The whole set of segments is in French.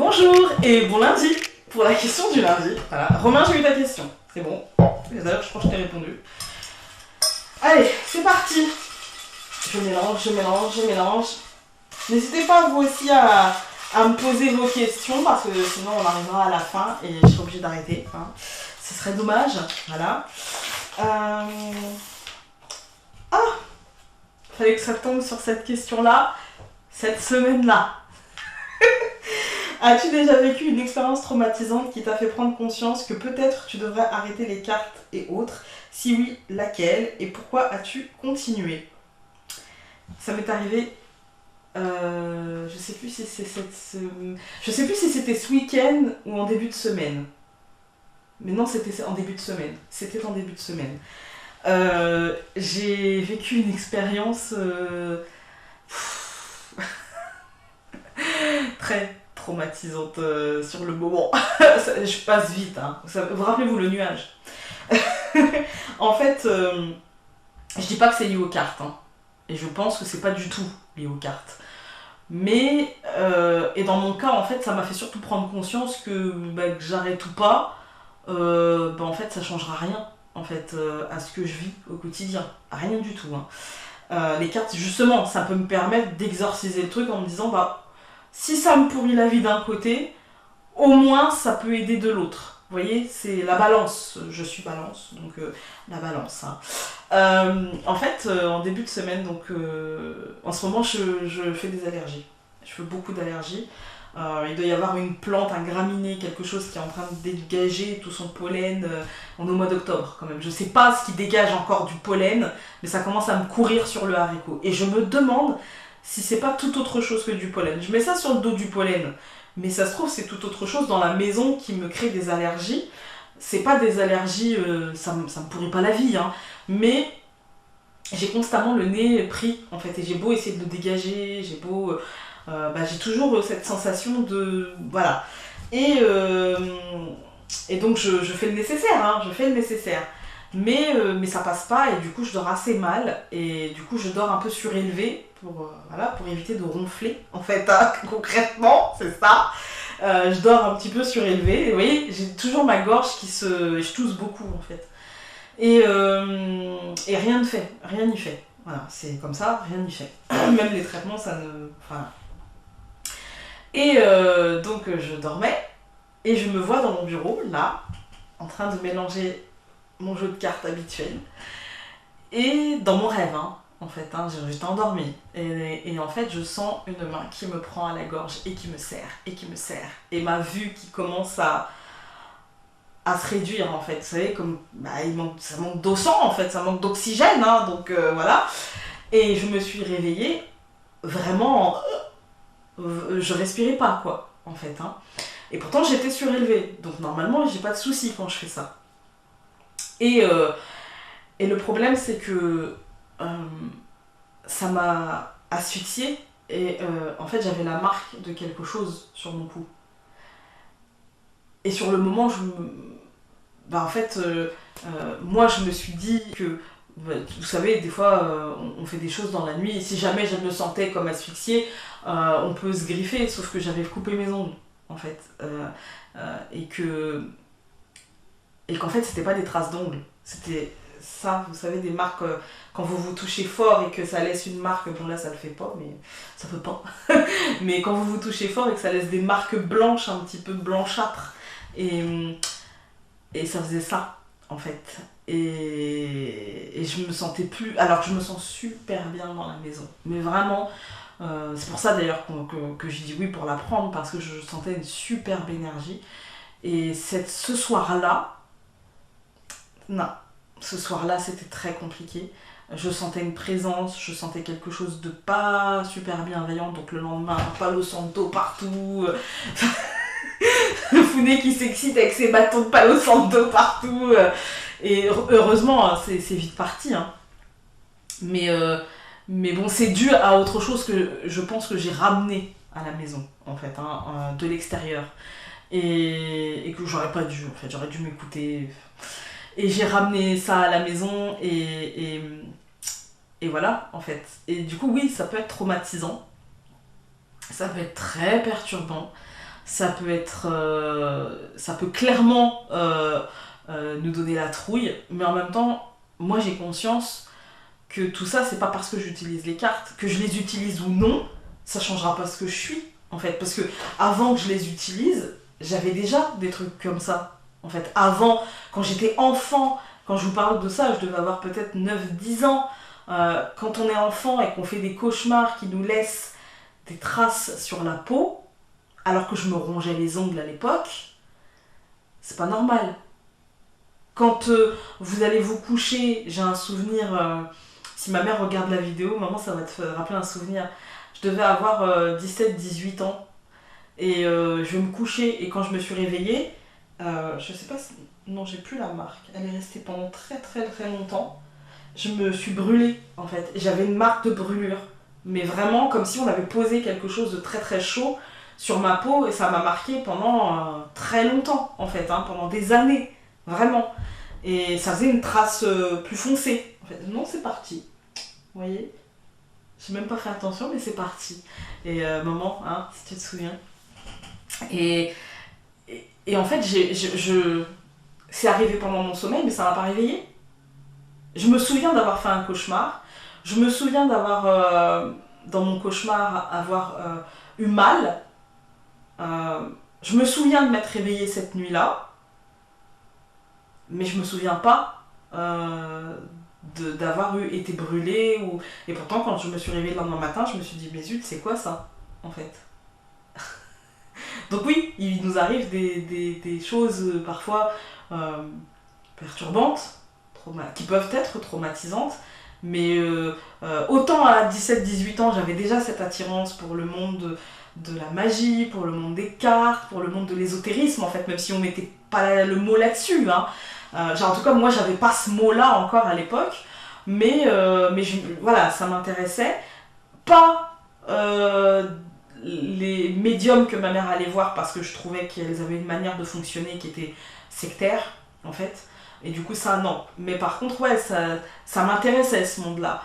Bonjour et bon lundi pour la question du lundi. Voilà, Romain, j'ai eu ta question. C'est bon. D'ailleurs, je crois que je t'ai répondu. Allez, c'est parti. Je mélange. N'hésitez pas vous aussi à me poser vos questions parce que sinon on arrivera à la fin et je serai obligée d'arrêter. Hein. Ce serait dommage. Voilà. Fallait que ça tombe sur cette question-là, cette semaine-là. As-tu déjà vécu une expérience traumatisante qui t'a fait prendre conscience que peut-être tu devrais arrêter les cartes et autres? Si oui, laquelle? Et pourquoi as-tu continué? Ça m'est arrivé, je sais plus si c'était ce week-end ou en début de semaine. Mais non, c'était en début de semaine. J'ai vécu une expérience très traumatisante sur le moment. Je passe vite, hein. Vous rappelez-vous le nuage? En fait, je dis pas que c'est lié aux cartes, hein. Et je pense que c'est pas du tout lié aux cartes. Mais, et dans mon cas, en fait, ça m'a fait surtout prendre conscience que j'arrête ou pas, en fait, ça changera rien, en fait, à ce que je vis au quotidien. Rien du tout, hein. Les cartes, justement, ça peut me permettre d'exorciser le truc en me disant, si ça me pourrit la vie d'un côté, au moins ça peut aider de l'autre. Vous voyez, c'est la balance. Je suis balance, donc la balance. Hein. En fait, en début de semaine, donc en ce moment, je fais des allergies. Je fais beaucoup d'allergies. Il doit y avoir une plante, un graminé, quelque chose qui est en train de dégager tout son pollen. On est au mois d'octobre quand même. Je sais pas ce qui dégage encore du pollen, mais ça commence à me courir sur le haricot. Et je me demande si c'est pas tout autre chose que du pollen. Je mets ça sur le dos du pollen, mais ça se trouve c'est tout autre chose dans la maison qui me crée des allergies. C'est pas des allergies, ça me pourrit pas la vie, hein, mais j'ai constamment le nez pris en fait, et j'ai beau essayer de le dégager, j'ai j'ai toujours cette sensation de... Voilà. Et donc je fais le nécessaire, hein, Mais ça passe pas et du coup je dors assez mal et du coup je dors un peu surélevé pour éviter de ronfler en fait, hein, concrètement, c'est ça. Je dors un petit peu surélevé et vous voyez, j'ai toujours ma gorge je tousse beaucoup en fait. Et rien n'y fait. Voilà, c'est comme ça, rien n'y fait. Même les traitements, ça ne... Voilà. Et donc je dormais et je me vois dans mon bureau, là, en train de mélanger mon jeu de cartes habituel et dans mon rêve, hein, en fait, hein, j'étais endormie et en fait je sens une main qui me prend à la gorge et qui me serre et ma vue qui commence à se réduire en fait, vous savez, comme ça manque d'eau sang en fait, ça manque d'oxygène, hein, donc voilà. Et je me suis réveillée vraiment, je respirais pas quoi en fait, hein. Et pourtant j'étais surélevée, donc normalement j'ai pas de soucis quand je fais ça. Et le problème c'est que ça m'a asphyxiée et en fait j'avais la marque de quelque chose sur mon cou. Et sur le moment moi je me suis dit que vous savez, des fois on fait des choses dans la nuit et si jamais je me sentais comme asphyxiée, on peut se griffer, sauf que j'avais coupé mes ongles en fait, et qu'en fait c'était pas des traces d'ongles, c'était ça, vous savez, des marques quand vous touchez fort et que ça laisse une marque, bon là ça le fait pas, mais ça peut pas, mais quand vous touchez fort et que ça laisse des marques blanches, un petit peu blanchâtres, et ça faisait ça en fait, et je me sentais plus, alors que je me sens super bien dans la maison, mais vraiment, c'est pour ça d'ailleurs que j'ai dit oui pour la prendre, parce que je sentais une superbe énergie. Et ce soir-là, c'était très compliqué. Je sentais une présence, je sentais quelque chose de pas super bienveillant, donc le lendemain, Palo Santo partout, le Founé qui s'excite avec ses bâtons de Palo Santo partout, et heureusement c'est vite parti, hein. Mais bon, c'est dû à autre chose que je pense que j'ai ramené à la maison en fait, hein, de l'extérieur, et que j'aurais pas dû en fait, j'aurais dû m'écouter. Et j'ai ramené ça à la maison et voilà en fait. Et du coup oui, ça peut être traumatisant, ça peut être très perturbant, ça peut clairement nous donner la trouille, mais en même temps, moi j'ai conscience que tout ça, c'est pas parce que j'utilise les cartes, que je les utilise ou non, ça changera pas ce que je suis, en fait. Parce que avant que je les utilise, j'avais déjà des trucs comme ça. En fait, avant, quand j'étais enfant, quand je vous parle de ça, je devais avoir peut-être 9 10 ans. Quand on est enfant et qu'on fait des cauchemars qui nous laissent des traces sur la peau, alors que je me rongeais les ongles à l'époque, c'est pas normal. Quand vous allez vous coucher, j'ai un souvenir, si ma mère regarde la vidéo, maman ça va te rappeler un souvenir. Je devais avoir 17 18 ans et je vais me coucher et quand je me suis réveillée, je sais pas si... Non, j'ai plus la marque, elle est restée pendant très très très longtemps. Je me suis brûlée en fait, j'avais une marque de brûlure, mais vraiment comme si on avait posé quelque chose de très très chaud sur ma peau et ça m'a marqué pendant très longtemps en fait, hein, pendant des années, vraiment. Et ça faisait une trace plus foncée. En fait, non, c'est parti. Vous voyez, j'ai même pas fait attention, mais c'est parti. Et maman, hein, si tu te souviens. Et, et en fait, c'est arrivé pendant mon sommeil, mais ça m'a pas réveillée. Je me souviens d'avoir fait un cauchemar. Je me souviens d'avoir, dans mon cauchemar, avoir eu mal. Je me souviens de m'être réveillée cette nuit-là. Mais je me souviens pas d'avoir été brûlée. Et pourtant, quand je me suis réveillée le lendemain matin, je me suis dit, mais zut, c'est quoi ça, en fait? Donc oui, il nous arrive des choses parfois perturbantes, qui peuvent être traumatisantes, mais autant à 17 18 ans, j'avais déjà cette attirance pour le monde de la magie, pour le monde des cartes, pour le monde de l'ésotérisme, en fait, même si on mettait pas le mot là-dessus, hein. En tout cas, moi, j'avais pas ce mot-là encore à l'époque, mais voilà, ça m'intéressait. Pas les médiums que ma mère allait voir parce que je trouvais qu'elles avaient une manière de fonctionner qui était sectaire, en fait. Et du coup, ça, non. Mais par contre, ouais, ça m'intéressait, ce monde-là.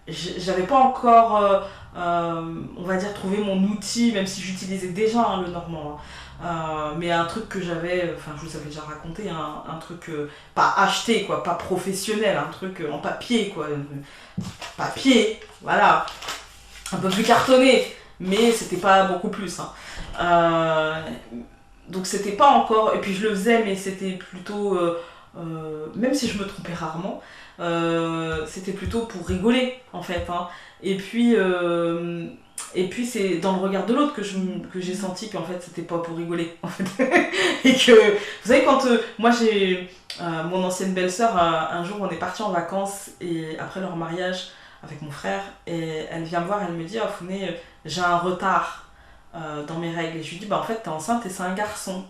J'avais pas encore, on va dire, trouvé mon outil, même si j'utilisais déjà hein, le normand. Mais un truc que j'avais, enfin je vous avais déjà raconté, un truc pas acheté, quoi, pas professionnel, un truc en papier, quoi. Papier, voilà. Un peu plus cartonné, mais c'était pas beaucoup plus. Hein. Donc c'était pas encore, et puis je le faisais, mais c'était plutôt, même si je me trompais rarement, c'était plutôt pour rigoler, en fait. Hein. Et puis c'est dans le regard de l'autre que j'ai senti qu'en fait c'était pas pour rigoler. En fait. Et que, vous savez, quand moi j'ai mon ancienne belle-sœur, un jour on est partis en vacances et après leur mariage avec mon frère, et elle vient me voir, elle me dit, oh Founé, j'ai un retard dans mes règles. Et je lui dis, bah en fait t'es enceinte et c'est un garçon.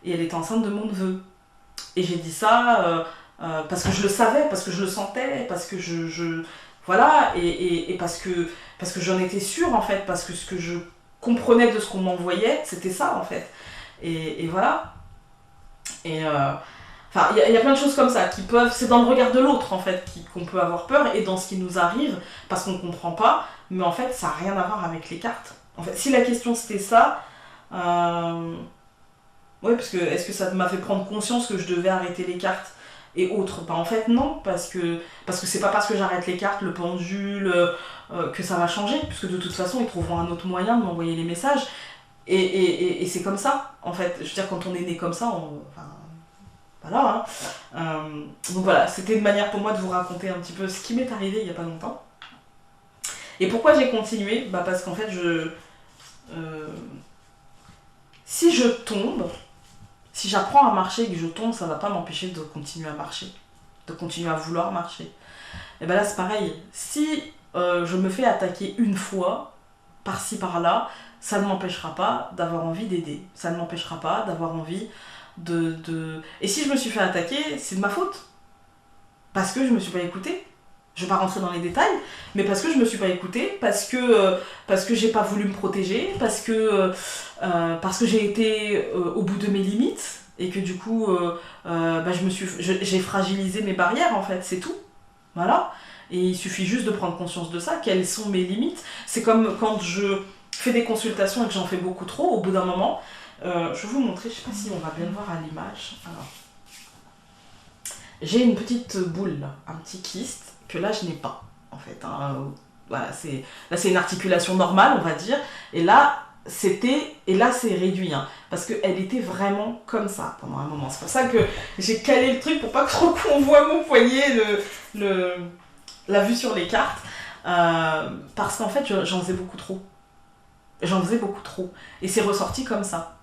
Et elle était enceinte de mon neveu. Et j'ai dit ça parce que je le savais, parce que je le sentais, parce que voilà, et parce que j'en étais sûre en fait, parce que ce que je comprenais de ce qu'on m'envoyait, c'était ça en fait. Et voilà. Et enfin, il y a plein de choses comme ça qui peuvent. C'est dans le regard de l'autre en fait qu'on peut avoir peur et dans ce qui nous arrive parce qu'on ne comprend pas, mais en fait ça n'a rien à voir avec les cartes. En fait, si la question c'était ça, ouais, parce que est-ce que ça m'a fait prendre conscience que je devais arrêter les cartes et autres? Bah en fait non, parce que c'est pas parce que j'arrête les cartes, le pendule, que ça va changer, puisque de toute façon ils trouveront un autre moyen de m'envoyer les messages. Et c'est comme ça, en fait. Je veux dire, quand on est né comme ça, enfin, voilà. Hein. Donc voilà, c'était une manière pour moi de vous raconter un petit peu ce qui m'est arrivé il y a pas longtemps. Et pourquoi j'ai continué? Bah parce qu'en fait, si je tombe, si j'apprends à marcher et que je tombe, ça va pas m'empêcher de continuer à marcher, de continuer à vouloir marcher. Et ben là c'est pareil, si je me fais attaquer une fois, par-ci par-là, ça ne m'empêchera pas d'avoir envie d'aider, ça ne m'empêchera pas d'avoir envie de... Et si je me suis fait attaquer, c'est de ma faute, parce que je me suis pas écoutée. Je vais pas rentrer dans les détails, mais parce que je me suis pas écoutée, parce que j'ai pas voulu me protéger, parce que j'ai été au bout de mes limites, et que du coup, bah, j'ai fragilisé mes barrières, en fait, c'est tout. Voilà. Et il suffit juste de prendre conscience de ça, quelles sont mes limites. C'est comme quand je fais des consultations et que j'en fais beaucoup trop, au bout d'un moment, je vais vous montrer, je sais pas si on va bien le voir à l'image. Alors, j'ai une petite boule, là, un petit kyste, que là je n'ai pas, en fait. Hein. Voilà, là c'est une articulation normale, on va dire, et là c'est réduit, hein, parce qu'elle était vraiment comme ça pendant un moment. C'est pour ça que j'ai calé le truc pour pas qu'on voit mon poignet, la vue sur les cartes, parce qu'en fait j'en faisais beaucoup trop. J'en faisais beaucoup trop. Et c'est ressorti comme ça.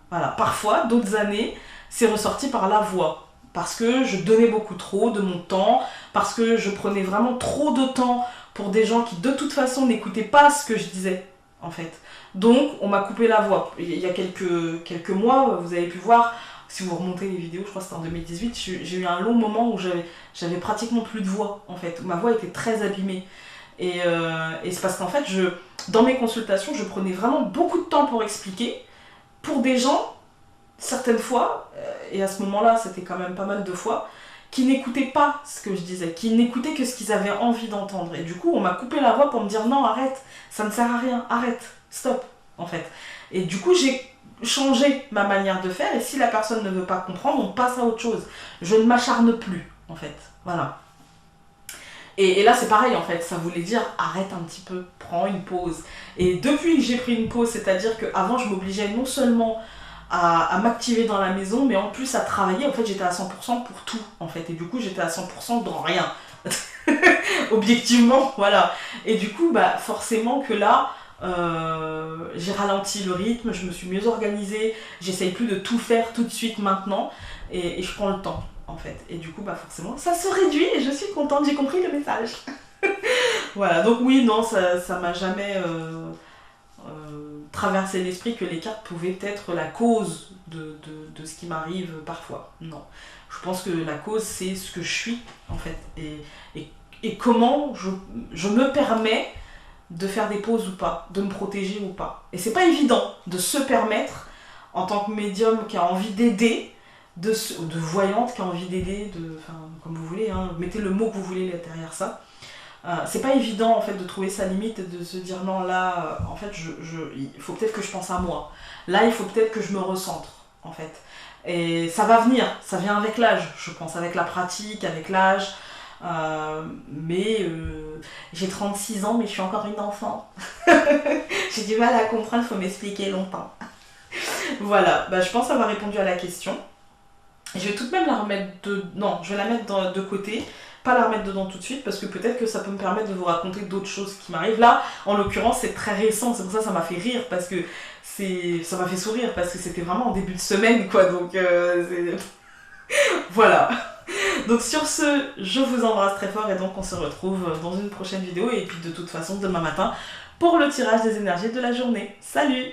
Voilà. Parfois, d'autres années, c'est ressorti par la voix. Parce que je donnais beaucoup trop de mon temps, parce que je prenais vraiment trop de temps pour des gens qui de toute façon n'écoutaient pas ce que je disais, en fait. Donc, on m'a coupé la voix. Il y a quelques mois, vous avez pu voir, si vous remontez les vidéos, je crois que c'était en 2018, j'ai eu un long moment où j'avais pratiquement plus de voix, en fait. Où ma voix était très abîmée. Et c'est parce qu'en fait, dans mes consultations, je prenais vraiment beaucoup de temps pour expliquer, pour des gens, certaines fois, et à ce moment-là, c'était quand même pas mal de fois, qui n'écoutaient pas ce que je disais, qui n'écoutaient que ce qu'ils avaient envie d'entendre. Et du coup, on m'a coupé la voix pour me dire non, arrête, ça ne sert à rien, arrête, stop, en fait. Et du coup, j'ai changé ma manière de faire, et si la personne ne veut pas comprendre, on passe à autre chose. Je ne m'acharne plus, en fait. Voilà. Et là c'est pareil en fait, ça voulait dire arrête un petit peu, prends une pause. Et depuis que j'ai pris une pause, c'est-à-dire qu'avant je m'obligeais non seulement à m'activer dans la maison, mais en plus à travailler, en fait j'étais à 100% pour tout en fait. Et du coup j'étais à 100% dans rien. Objectivement, voilà. Et du coup bah forcément que là, j'ai ralenti le rythme, je me suis mieux organisée, j'essaye plus de tout faire tout de suite maintenant, et je prends le temps. En fait, et du coup bah forcément ça se réduit et je suis contente, j'ai compris le message. Voilà, donc oui, non, ça m'a jamais traversé l'esprit que les cartes pouvaient être la cause de ce qui m'arrive parfois. Non, je pense que la cause c'est ce que je suis en fait, et comment je me permets de faire des pauses ou pas, de me protéger ou pas. Et c'est pas évident de se permettre en tant que médium qui a envie d'aider, de voyante qui a envie d'aider, enfin comme vous voulez, hein, mettez le mot que vous voulez derrière ça. C'est pas évident en fait de trouver sa limite, de se dire non là, en fait il faut peut-être que je pense à moi. Là il faut peut-être que je me recentre en fait. Et ça va venir, ça vient avec l'âge, je pense, avec la pratique, avec l'âge. Mais j'ai 36 ans mais je suis encore une enfant. J'ai du mal à comprendre, il faut m'expliquer longtemps. Voilà, bah, je pense avoir répondu à la question. Je vais tout de même la remettre non, je vais la mettre de côté, pas la remettre dedans tout de suite parce que peut-être que ça peut me permettre de vous raconter d'autres choses qui m'arrivent. Là, en l'occurrence, c'est très récent, c'est pour ça que ça m'a fait rire parce que ça m'a fait sourire parce que c'était vraiment en début de semaine quoi, donc voilà. Donc sur ce, je vous embrasse très fort et donc on se retrouve dans une prochaine vidéo et puis de toute façon demain matin pour le tirage des énergies de la journée. Salut!